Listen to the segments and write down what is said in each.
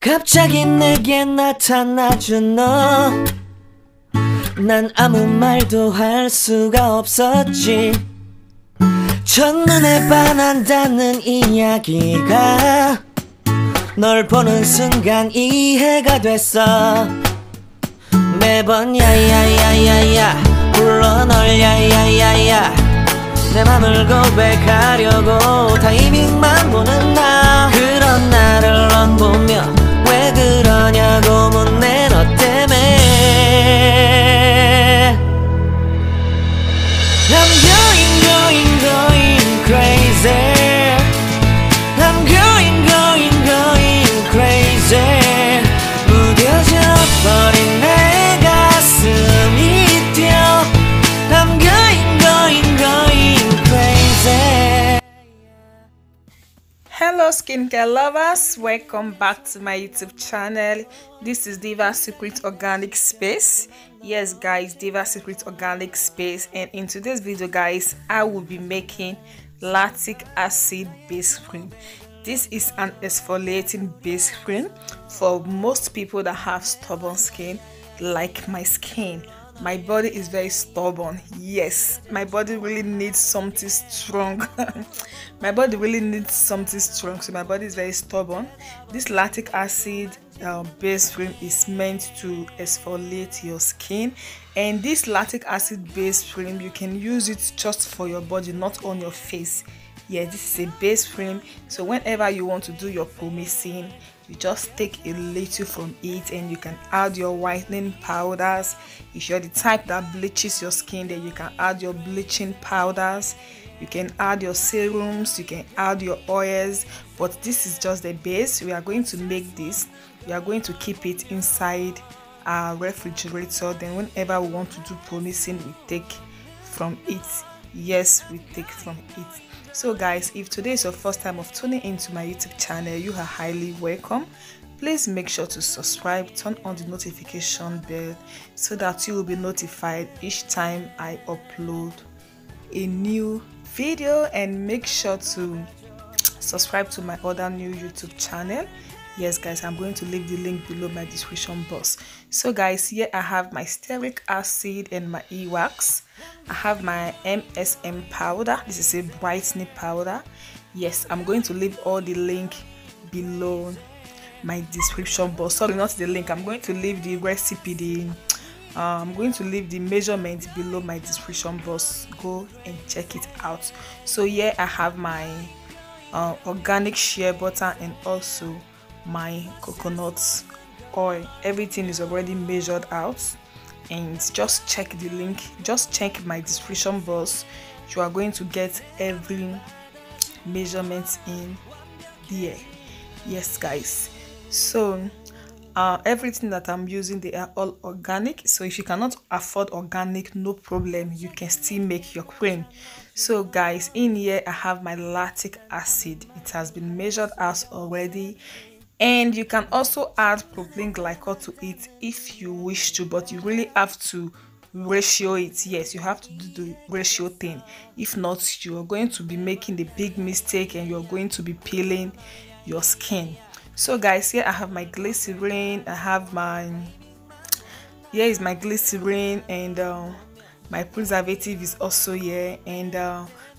갑자기 내게 나타나준 너, 난 아무 말도 할 수가 없었지. 첫눈에 반한다는 이야기가 널 보는 순간 이해가 됐어. 매번 야야야야야 불러 널 야야야야, 내 맘을 고백하려고 타이밍만 보는 나. 그런 나를 넌 보며 왜 그러냐고 묻네. 너 때문에 I'm going crazy. I'm going crazy. 무뎌져 버린 내 가슴이 뛰어. I'm going crazy. Hello skincare lovers, welcome back to my YouTube channel. This is Diva Secret Organic Space. Yes guys, Diva Secret Organic Space, and in today's video guys, I will be making lactic acid base cream. This is an exfoliating base cream for most people that have stubborn skin like my skin. My body is very stubborn. Yes, my body really needs something strong. My body really needs something strong, so my body is very stubborn. This lactic acid base cream is meant to exfoliate your skin, and this lactic acid base cream, you can use it just for your body, not on your face. Yeah, this is a base cream, so whenever you want to do your promesing, you just take a little from it and you can add your whitening powders. If you're the type that bleaches your skin, then you can add your bleaching powders. You can add your serums, you can add your oils, but this is just the base. We are going to make this, we are going to keep it inside our refrigerator. Then whenever we want to do promesing, we take from it. Yes, we take from it. So guys, if today is your first time of tuning into my YouTube channel, you are highly welcome. Please make sure to subscribe, turn on the notification bell so that you will be notified each time I upload a new video, and make sure to subscribe to my other new YouTube channel. Yes guys, I'm going to leave the link below my description box. So guys, here I have my stearic acid and my Ewax. I have my MSM powder. This is a brightening powder. Yes, I'm going to leave all the link below my description box. Sorry, not the link. I'm going to leave the recipe, I'm going to leave the measurement below my description box. Go and check it out. So here I have my organic shea butter and also my coconut oil. Everything is already measured out, and just check the link, just check my description box. You are going to get every measurement in there. Yes guys, so everything that I'm using, they are all organic. So if you cannot afford organic, no problem, you can still make your cream. So guys, in here I have my lactic acid. It has been measured out already, and you can also add propylenglycol to it if you wish to, but you really have to ratio it. Yes, you have to do the ratio thing. If not, you are going to be making the big mistake and you're going to be peeling your skin. So guys, here I have my glycerin. I have my, here is my glycerin, and my preservative is also here. And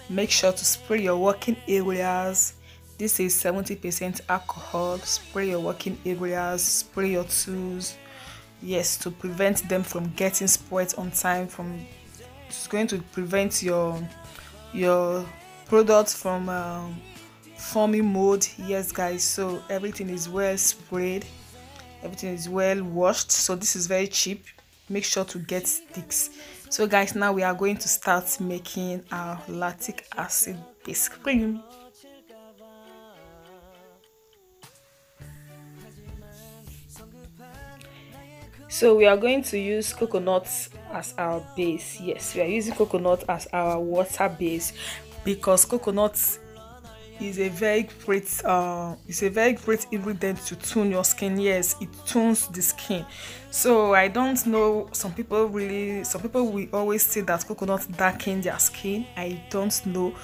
make sure to spray your working areas. This is 70% alcohol. Spray your working areas, spray your tools. Yes, to prevent them from getting spoiled on time. It's going to prevent your products from forming mold. Yes guys, so everything is well sprayed, everything is well washed. So this is very cheap. Make sure to get sticks. So guys, now we are going to start making our lactic acid base cream. So we are going to use coconut as our base. Yes, we are using coconut as our water base because coconut is a very great ingredient to tone your skin. Yes, it tones the skin. So I don't know, some people will always say that coconut darken their skin. I don't know,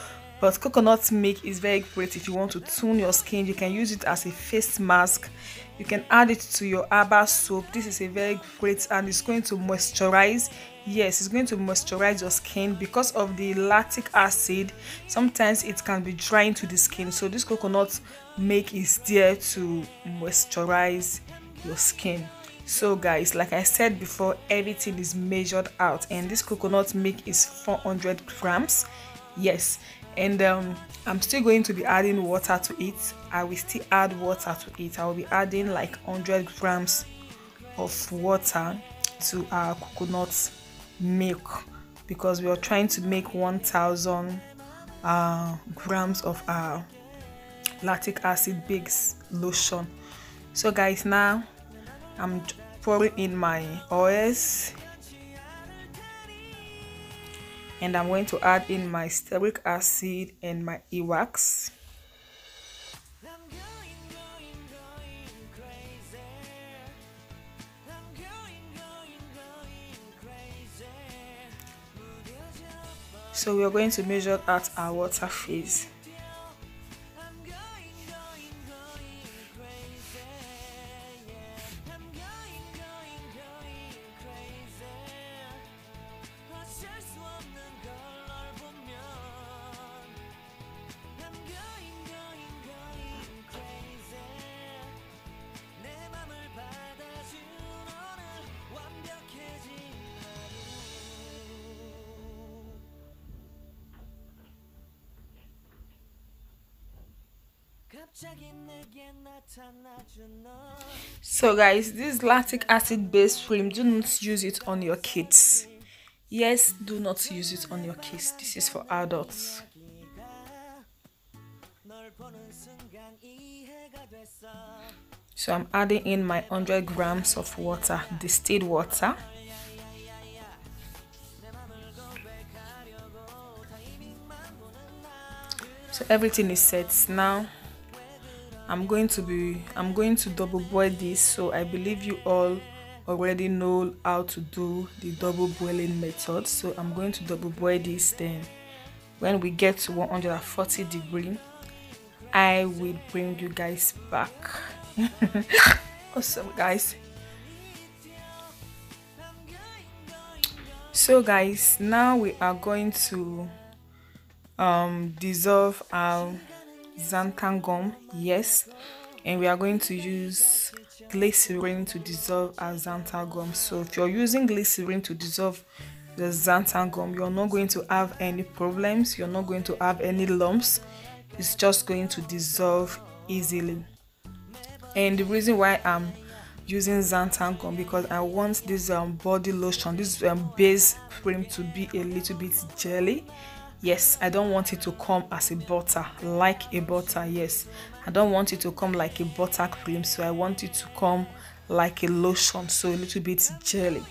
But coconut milk is very great if you want to tone your skin. You can use it as a face mask. You can add it to your herbal soap. This is a very great, and it's going to moisturize. Yes, it's going to moisturize your skin because of the lactic acid. Sometimes it can be drying to the skin, so this coconut milk is there to moisturize your skin. So guys, like I said before, everything is measured out, and this coconut milk is 400 grams. Yes, and I'm still going to be adding water to it. I will still add water to it. I will be adding like 100 grams of water to our coconut milk because we are trying to make 1000 grams of our lactic acid based lotion. So guys, now I'm pouring in my oils, and I'm going to add in my stearic acid and my Ewax. So we are going to measure out our water phase. So guys, this lactic acid based cream, do not use it on your kids. Yes, do not use it on your kids. This is for adults. So I'm adding in my 100 grams of water, distilled water. So everything is set now. I'm going to double boil this. So I believe you all already know how to do the double boiling method. So I'm going to double boil this. Then when we get to 140 degrees, I will bring you guys back. Awesome guys. So guys, now we are going to dissolve our Xantan gum. Yes, and we are going to use Glycerin to dissolve our Xantan gum. So if you're using Glycerin to dissolve the Xantan gum, you're not going to have any problems, you're not going to have any lumps. It's just going to dissolve easily. And the reason why I'm using Xantan gum, because I want this body lotion, this base cream, to be a little bit jelly. Yes, I don't want it to come as a butter, like a butter. Yes, I don't want it to come like a butter cream, so I want it to come like a lotion, so a little bit jelly.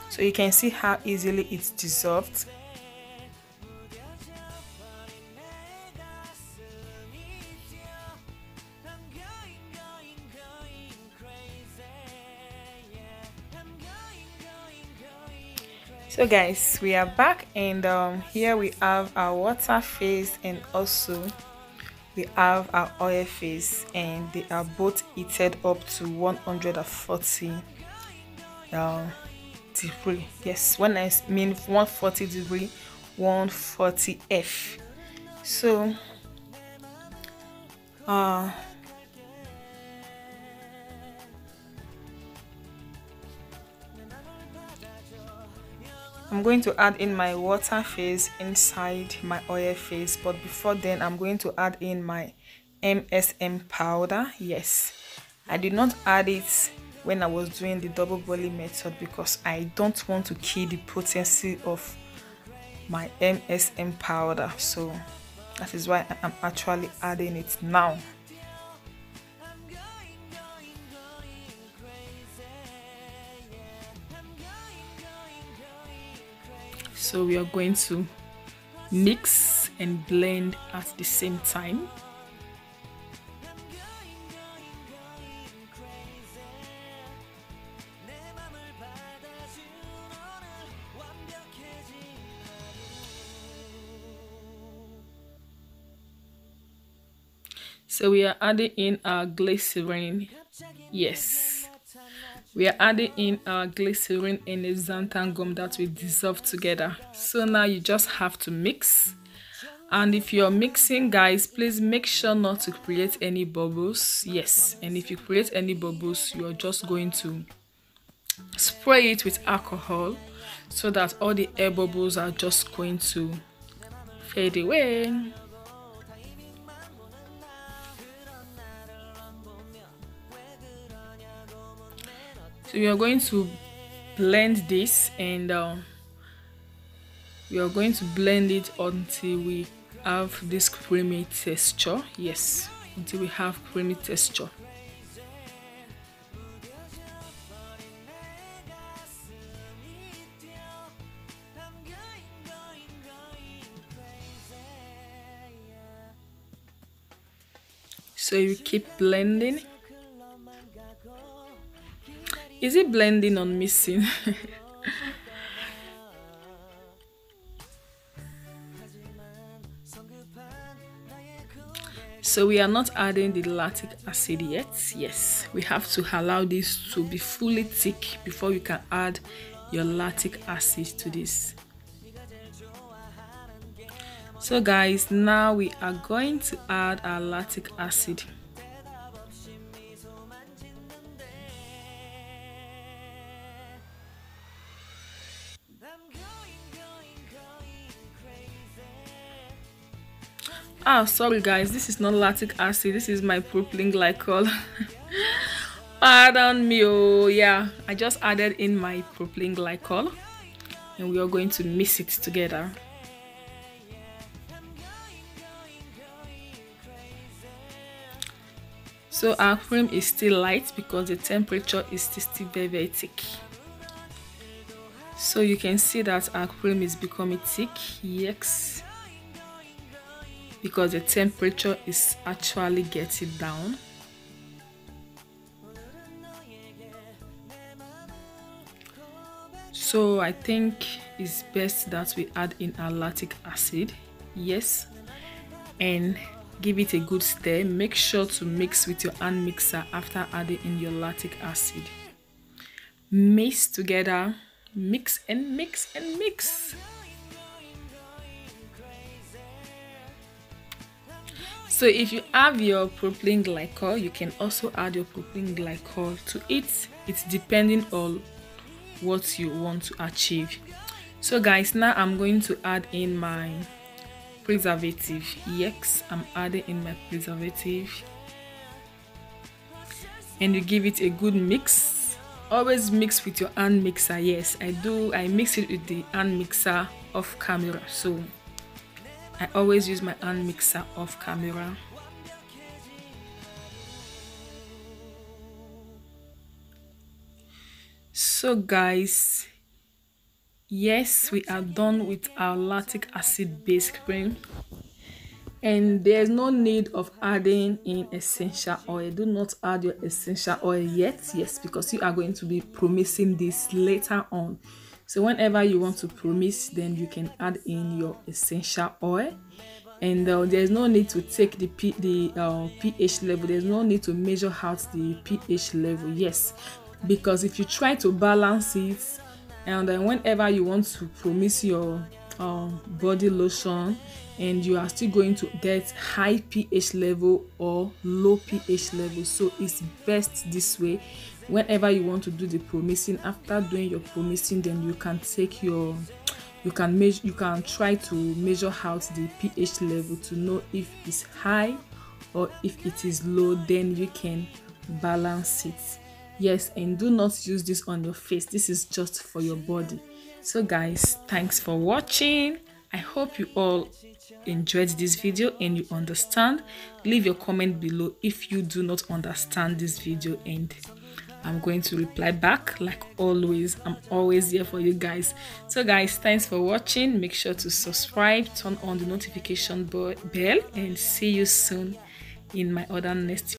So you can see how easily it's dissolved. So guys, we are back, and here we have our water phase, and also we have our oil phase, and they are both heated up to 140 degree. Yes, when I mean 140 degree, 140 F. So I'm going to add in my water phase inside my oil phase, but before then I'm going to add in my MSM powder. Yes, I did not add it when I was doing the double boiling method because I don't want to kill the potency of my MSM powder, so that is why I'm actually adding it now. So we are going to mix and blend at the same time. So we are adding in our glycerin. Yes, we are adding in our glycerin and a xanthan gum that we dissolve together. So now you just have to mix. And if you're mixing, guys, please make sure not to create any bubbles. Yes, and if you create any bubbles, you're just going to spray it with alcohol so that all the air bubbles are just going to fade away. So we are going to blend this, and we are going to blend it until we have this creamy texture. Yes, until we have creamy texture. So you keep blending. Is it blending or missing? So we are not adding the lactic acid yet. Yes, we have to allow this to be fully thick before we can add your lactic acid to this. So guys, now we are going to add our lactic acid. Sorry guys, this is not lactic acid, this is my propylenglycol. Pardon me. Oh yeah, I just added in my propylenglycol and we are going to mix it together. So our cream is still light because the temperature is still very thick. So you can see that our cream is becoming thick. Yes, because the temperature is actually getting down. So I think it's best that we add in our lactic acid. Yes, and give it a good stir. Make sure to mix with your hand mixer after adding in your lactic acid. Mix together, mix and mix and mix. So if you have your propylenglycol, you can also add your propylenglycol to it. It's depending on what you want to achieve. So guys, now I'm going to add in my preservative. Yes, I'm adding in my preservative, and you give it a good mix. Always mix with your hand mixer. Yes, I do. I mix it with the hand mixer off camera, so I always use my hand mixer off camera. So guys, yes, we are done with our lactic acid based cream, and there's no need of adding in essential oil. Do not add your essential oil yet. Yes, because you are going to be promising this later on. So whenever you want to promise, then you can add in your essential oil. And there's no need to take the pH level. There's no need to measure out the pH level. Yes, because if you try to balance it, and then whenever you want to promise your body lotion, and you are still going to get high pH level or low pH level, so it's best this way. Whenever you want to do the promising, after doing your promising, then you can take your you can try to measure out the pH level to know if it's high or if it is low. Then you can balance it. Yes, and do not use this on your face. This is just for your body. So guys, thanks for watching. I hope you all enjoyed this video and you understand. Leave your comment below if you do not understand this video, and I'm going to reply back like always. I'm always here for you guys. So guys, thanks for watching. Make sure to subscribe, turn on the notification bell, and see you soon in my other next